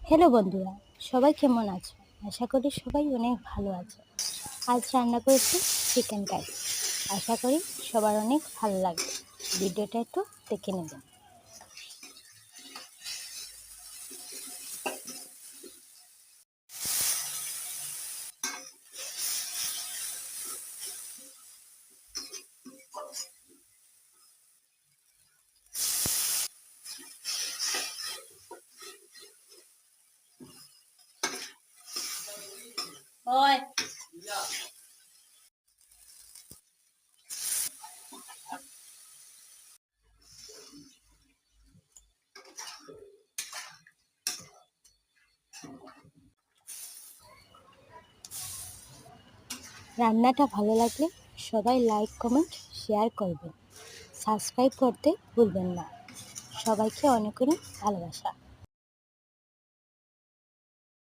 Hello বন্ধুরা, সবাই কেমন আছো? আশা করি সবাই অনেক ভালো আছে। আজ রান্না করেছি চিকেন কারি। আশা করি সবার অনেক ভালো লাগবে। ভিডিওটা একটু দেখে নেবেন। রান্নাটা ভালো লাগলে সবাই লাইক, কমেন্ট, শেয়ার করবেন। সাবস্ক্রাইব করতে ভুলবেন না। সবাইকে অনেক অনেক ভালোবাসা।